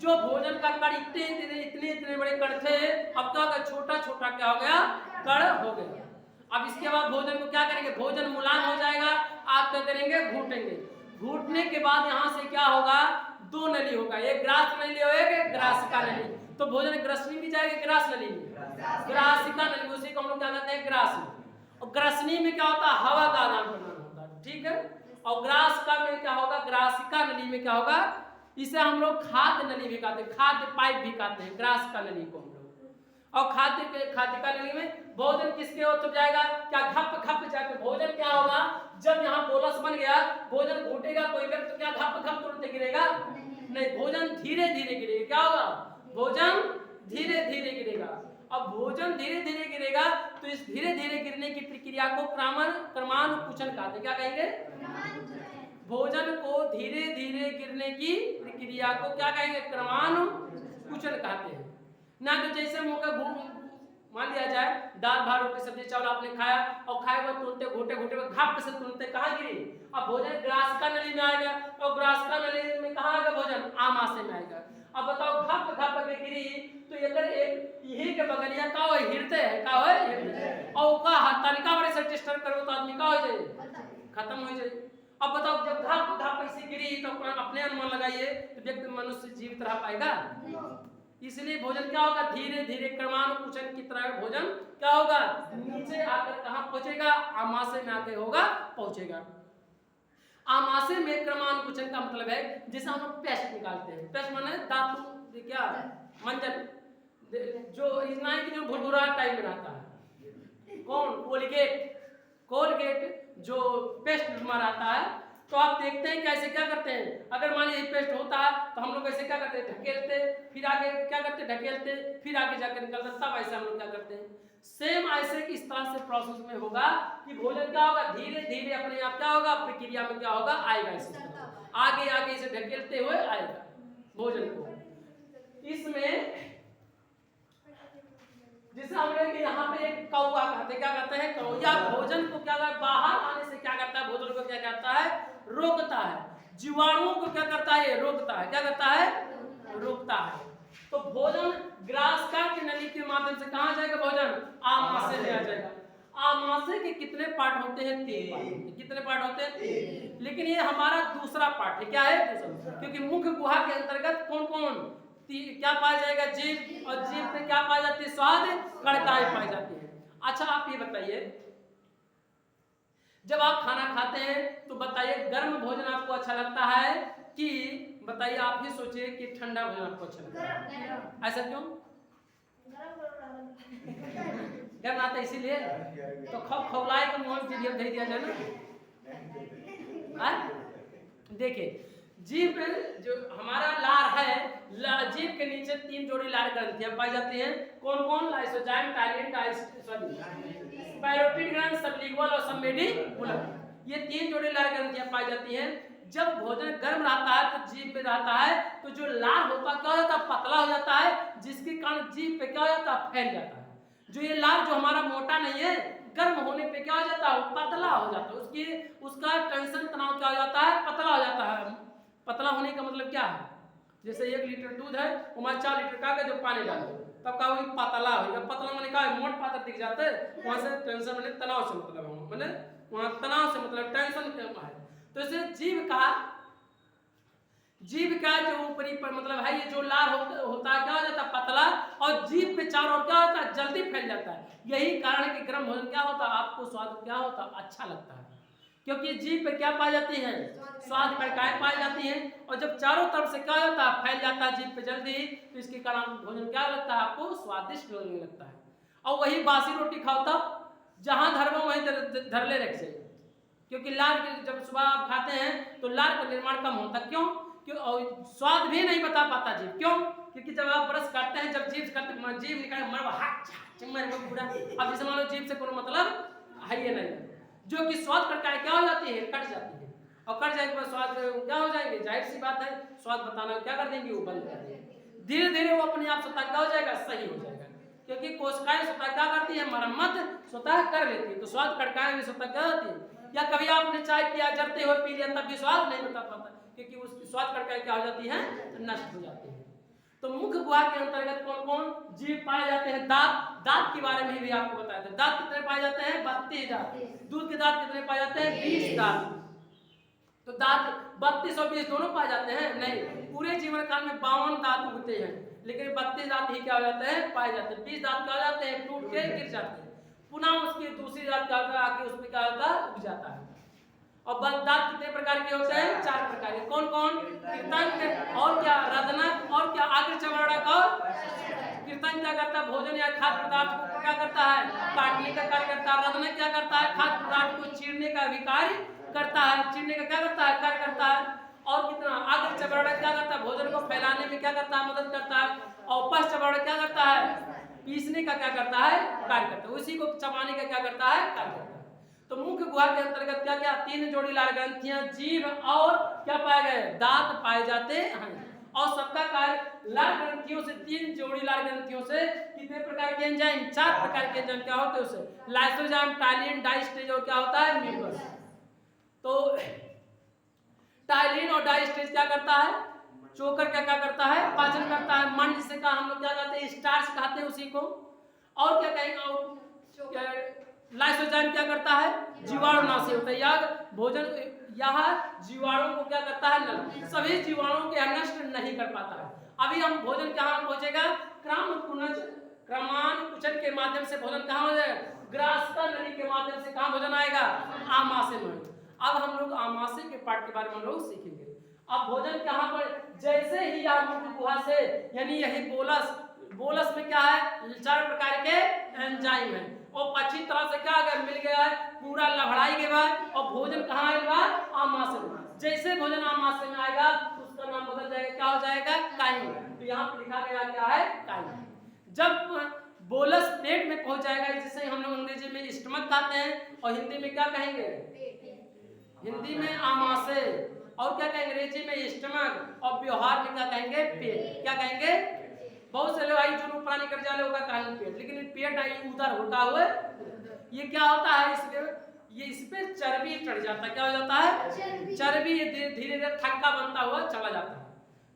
जो भोजन का कण इतने बड़े कण थे अब क्या होगा छोटा छोटा क्या हो गया कण हो गया। अब इसके बाद भोजन को क्या करेंगे भोजन मुलायम हो जाएगा आप क्या करेंगे घूटेंगे घूटने के बाद यहाँ से क्या होगा दो नली होगा एक ग्रास नली और एक ग्रासिका नली। तो भोजन ग्रसनी भी जाएगी ग्रास नली में ग्रासिका नली उसी को हम लोग क्या कहते हैं ग्रासनी। और ग्रसनी में क्या होता है हवा का आदान प्रदान होता है ठीक है। और ग्रासिका में क्या होगा ग्रासिका नली में क्या होगा इसे हम लोग खाद्य नली भी कहते हैं खाद्य पाइप भी कहते हैं ग्रासिका नली को हम लोग। और खाद्यिका नली में भोजन किसके ओर तो जाएगा क्या घप घप जाकर भोजन क्या होगा जब यहाँ बोलस बन गया भोजन घूटेगा कोई व्यक्ति तो क्या घप घप तुरंत गिरेगा नहीं भोजन धीरे धीरे गिरेगा क्या होगा भोजन धीरे धीरे गिरेगा। अब भोजन धीरे धीरे गिरेगा तो इस धीरे धीरे गिरने की प्रक्रिया को क्रमानुकुचन कहते हैं क्या कहेंगे भोजन को धीरे धीरे गिरने की प्रक्रिया को क्या कहेंगे क्रमानुकुचन कहते हैं। ना तो जैसे मौका मान लिया जाए दाल भात रोटी सब्जी चावल आपने खाया और खाए हुए तुरंत घोटे घोटे में घाप से तुरंत कहाँ गिरी अब भोजन ग्रासिका नली में आएगा और ग्रासिका नली में कहाँ आएगा भोजन आमाशय में आएगा। अब बताओ घप घप के गिरी तो अगर एक यही के बगलिया का हो हृदय है का हो हृदय और का तालिका बड़े से डिस्टर्ब करो तो आदमी का हो जाए खत्म हो जाए। अब बताओ जब घप घप ऐसे गिरी तो अपने अनुमान लगाइए तो व्यक्ति मनुष्य जीवित रह पाएगा इसलिए भोजन क्या होगा धीरे धीरे क्रमानुकुचन की तरह भोजन क्या होगा नीचे आकर कहां पहुंचेगा आमाशय में आकर होगा पहुंचेगा। आमाशय में क्रमानुकुचन का मतलब है जैसे हम लोग पेस्ट निकालते हैं पेस्ट माने दांत क्या मंजन जो इतना की जो भुरभुरा टाइप में रहता है कौन कोलगेट जो पेस्ट हमारा आता है तो आप देखते हैं कैसे क्या करते हैं अगर मान लीजिए पेस्ट होता है तो हम लोग ऐसे क्या करते हैं ढकेलते फिर आगे क्या करते हैं ढकेलते फिर आगे जाकर निकलता तब ऐसे हम लोग क्या करते हैं सेम ऐसे इस तरह से प्रोसेस में होगा कि भोजन क्या होगा धीरे धीरे अपने आप क्या होगा प्रक्रिया में क्या होगा आएगा इसे आगे आगे इसे ढकेलते हुए आएगा भोजन को। इसमें जिसे हम लोग यहाँ पे एक कौवा कहते क्या कहते हैं कौवा भोजन को क्या बाहर आने से क्या करता है भोजन को क्या करता है रोकता है जीवाणुओं को क्या करता है रोकता है क्या करता है रोकता है। तो भोजन ग्रासिका की नली के माध्यम से कहाँ जाएगा भोजन आमाशय में आ जाएगा। आमाशय के कितने पार्ट होते हैं 3 पार्ट कितने पार्ट होते हैं लेकिन ये हमारा दूसरा पार्ट है क्या है दूसरा क्योंकि मुख्य गुहा के अंतर्गत कौन कौन क्या पाया जाएगा जीभ और जीभ में क्या पाई जाती है स्वाद कड़काई पाई जाती है। अच्छा आप ये बताइए जब आप खाना खाते हैं तो बताइए गर्म भोजन आपको अच्छा लगता है कि बताइए आप ही सोचिए कि ठंडा भोजन आपको अच्छा लगता है ऐसा क्यों गर्म आता इसीलिए तो खौलाए के मुंह में जीभ दे दिया जाए ना। देखिए जीभ जो हमारा लार है जीभ के नीचे 3 जोड़ी लार ग्रंथियां पाई जाती हैं कौन कौन लाइसोजाइम टाइलिन पैरोटिड ग्रंथ सबलिंगुअल और सबमेंडिबुलर ये 3 जोड़ी लार ग्रंथियां पाई जाती हैं। जब भोजन गर्म रहता है तो जीभ में रहता है तो जो लार होता क्या हो जाता है पतला हो जाता है जिसके कारण जीभ पे क्या हो जाता है फैल जाता है। जो ये लार जो हमारा मोटा नहीं है गर्म होने पे क्या हो जाता है पतला हो जाता है उसका टेंशन तनाव क्या हो जाता है पतला हो जाता है। पतला होने का मतलब क्या है जैसे 1 लीटर दूध है वहाँ 4 लीटर का जो पानी डालो तब का वही पतला होगा पतला मैंने कहा मोट पातर दिख जाते हैं वहाँ से टेंशन मैंने तनाव से मतलब मैंने वहाँ तनाव से मतलब टेंशन है। तो इसे जीभ का जीभ का जो ऊपरी पर मतलब है, ये जो लार होता है क्या हो जाता है पतला, और जीभ पे चारों ओर क्या होता है जल्दी फैल जाता है। यही कारण है कि गर्म भोजन क्या होता है आपको स्वाद क्या होता है अच्छा लगता है, क्योंकि जीभ पे क्या पाई जाती है स्वाद कड़काएं पाई जाती हैं, और जब चारों तरफ से क्या होता है फैल जाता है जीभ पे जल्दी, तो इसके कारण भोजन क्या लगता है आपको स्वादिष्ट लगने लगता है। और वही बासी रोटी खाओ तब जहां धर्मो वहीं धरले रख जाए, क्योंकि लार जब सुबह आप खाते हैं तो लार का निर्माण कम होता, क्यों और स्वाद भी नहीं बता पाता जीभ, क्यों क्योंकि जब आप ब्रश करते हैं जब जीभ करते जीभ निकाले मर पूरा, अब जैसे मान लो जीभ से कोई मतलब है ये नहीं, जो कि स्वाद कटका क्या हो जाती है कट जाती है, और कट जाने के बाद स्वाद क्या हो जाएंगे, जाहिर सी बात है स्वाद बताना क्या कर देंगे वो बंद कर देंगे, धीरे धीरे वो अपने आप स्वतः क्या हो जाएगा सही हो जाएगा, क्योंकि कोशिकाएं स्वतः क्या करती है मरम्मत स्वतः कर लेती है, तो स्वाद कटकाएं भी स्वतः क्या होती है। या कभी आपने चाय पिया जरते हुए पी लिया तब भी स्वाद नहीं बता पाता, क्योंकि उसकी स्वाद कटकाएं क्या हो जाती है नष्ट हो जाती है। तो मुख्य गुहा के अंतर्गत कौन कौन जीव पाए जाते हैं, दांत, दांत के बारे में भी आपको बताया था, दांत कितने पाए जाते हैं 32 दांत, दूध के दांत कितने पाए जाते हैं 20 दांत, तो दांत 32 और 20 दोनों पाए जाते हैं नहीं, पूरे जीवन काल में 52 दांत उगते हैं, लेकिन 32 दांत ही क्या हो जाते हैं पाए जाते हैं, 20 दांत क्या हो जाते हैं टूट के गिर जाते हैं, पुनः उसकी दूसरी दांत क्या होता है आके उसमें क्या होता है उग जाता है। और दांत कितने प्रकार के होते हैं 4 प्रकार के, कौन कौन कृतंक और क्या रदनक और क्या आगे चमड़क, और कृतंक क्या करता है भोजन या खाद्य पदार्थ को क्या करता है काटने का कार्य करता है, रदनक क्या करता है खाद्य पदार्थ को चीरने का भी कार्य करता है, चीरने का क्या करता है कार्य करता है, और कितना आगे चमड़क क्या करता है भोजन को फैलाने में क्या करता है मदद करता है, और पश्च चमड़क क्या करता है पीसने का क्या करता है कार्य करता है, उसी को चबाने का क्या करता है कार्य करता है। तो मुख्य गुहा के अंतर्गत क्या क्या 3 जोड़ी लार ग्रंथियां जीभ और क्या पाए गए दांत पाए जाते हैं, और सबका कार्य लार ग्रंथियों से 3 जोड़ी लार ग्रंथियों से कितने प्रकार के एंजाइम 4 प्रकार के एंजाइम क्या होते हैं उसे लाइसोजाइम टाइलिन डाइस्टेज और क्या होता है म्यूकस। तो टाइलिन और डाइस्टेज क्या करता है चोकर क्या करता है पाचन करता है, मन जिसे का हम लोग क्या कहते हैं स्टार्च कहते हैं उसी को, और क्या कहेंगे और लाइसोजाइम क्या करता है जीवाणुनाशी होता है, या भोजन यह जीवाणु को क्या करता है नष्ट, सभी जीवाणुओं के नष्ट नहीं कर पाता है। अभी हम भोजन कहाँ पहुंचेगा क्रमानुकुचन के माध्यम से भोजन कहाँ हो जाएगा ग्रास्ता नली के माध्यम से कहाँ भोजन आएगा आमाशय में। अब हम लोग आमाशय के पाठ के बारे में हम लोग सीखेंगे। अब भोजन कहाँ पर जैसे ही आप मुख्य गुहा से यानी यही बोलस में क्या है 4 प्रकार के एंजाइम है, और अच्छी तरह से क्या अगर मिल गया है पूरा लहड़ाई के बाद और भोजन कहाँ आएगा आमाशय में, जैसे भोजन आमाशय में आएगा उसका नाम बदल जाएगा क्या हो जाएगा काइम। तो यहाँ पे लिखा गया क्या है काइम। जब बोलस पेट में पहुंच जाएगा जिसे हम लोग अंग्रेजी में स्टमक कहते हैं और हिंदी में क्या कहेंगे हिंदी में आमाशय और क्या कहेंगे अंग्रेजी में स्टमक और व्यवहार में क्या कहेंगे पेट, क्या कहेंगे बहुत से लोग आई जो ऊपर निकल जाने होगा कहेंगे पेट, लेकिन पेट आई उधर होता हुआ ये क्या होता है इस पे चर्बी चढ़ जाता है, क्या हो जाता है चर्बी धीरे धीरे थक्का बनता हुआ चला जाता है,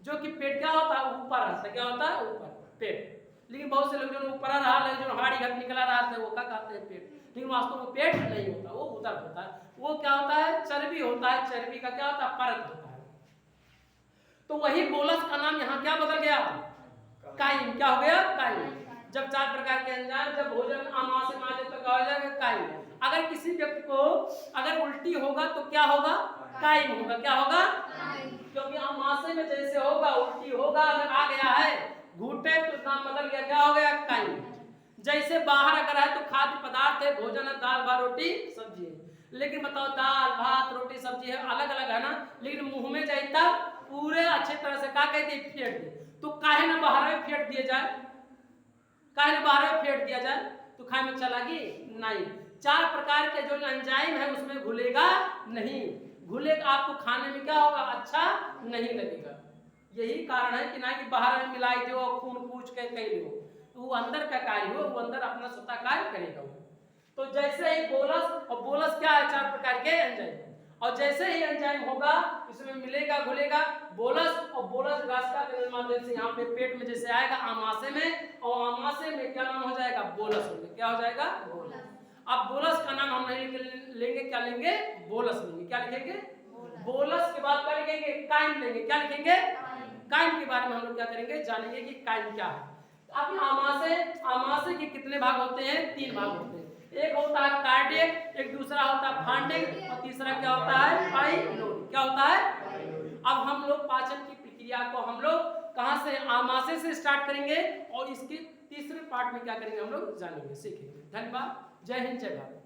जो कि पेट क्या होता है ऊपर रहता है, क्या होता है ऊपर पेट। लेकिन बहुत से लोग जो ऊपर रहा जो हाड़ी घट निकला रहा था वो क्या कहते हैं पेट, लेकिन वास्तव में पेट नहीं होता वो उधर होता है, वो क्या होता है चर्बी होता है, चर्बी का क्या होता है परत होता है। तो वही बोलस का नाम यहाँ क्या बदल गया काइम, क्या हो गया काइम। जब 4 प्रकार के एंजाइम जब भोजन आमाशय में आ जाए तो क्या हो जाएगा काइम। अगर किसी व्यक्ति को अगर उल्टी होगा तो क्या होगा काइम होगा, क्या होगा क्योंकि आमाशय में जैसे होगा उल्टी होगा, अगर आ गया है घूटे तो नाम बदल गया क्या हो गया काइम। जैसे बाहर अगर है तो खाद्य पदार्थ है भोजन है दाल भात रोटी सब्जी है, लेकिन बताओ दाल भात रोटी सब्जी है अलग अलग है ना, लेकिन मुंह में जाता पूरे अच्छे तरह से क्या कहते हैं फेंट दे, तो काहे ना बाहर में फेंट दिया जाए, काहे ना बाहर में फेंट दिया जाए तो खाए में चलागी नहीं। 4 प्रकार के जो एंजाइम है उसमें घुलेगा नहीं, घुलेगा आपको खाने में क्या होगा अच्छा नहीं लगेगा। यही कारण है कि ना कि बाहर में मिलाई दो खून पूछ के कई लो तो वो अंदर का कार्य हो, वो अंदर अपना स्वतः कार्य करेगा। तो जैसे ही बोलस और बोलस क्या है 4 प्रकार के एंजाइम, और जैसे ही एंजाइम होगा इसमें मिलेगा घुलेगा बोलस, और बोलस रास्ता के माध्यम से यहाँ पे पेट में जैसे आएगा आमाशय में, और आमाशय में क्या नाम हो जाएगा बोलस हो गया, क्या हो जाएगा बोलस। अब बोलस का नाम हम नहीं लेंगे क्या लेंगे बोलस लेंगे, क्या लिखेंगे बोलस के बाद क्या लिखेंगे? काइम लेंगे। क्या लिखेंगे? काइम के बारे में हम लोग क्या करेंगे? जानेंगे कि काइम क्या है। अब आमाशय के कितने भाग होते हैं? 3 भाग होते हैं। एक होता है कार्डियक, एक दूसरा होता है फांडिक और तीसरा क्या होता है? पाइलोरिक। क्या होता है? अब हम लोग पाचन की प्रक्रिया को हम लोग कहां से? आमाशय से स्टार्ट करेंगे और इसके तीसरे पार्ट में क्या करेंगे? हम लोग जानेंगे, सीखेंगे। धन्यवाद। जय हिंद, जय भारत।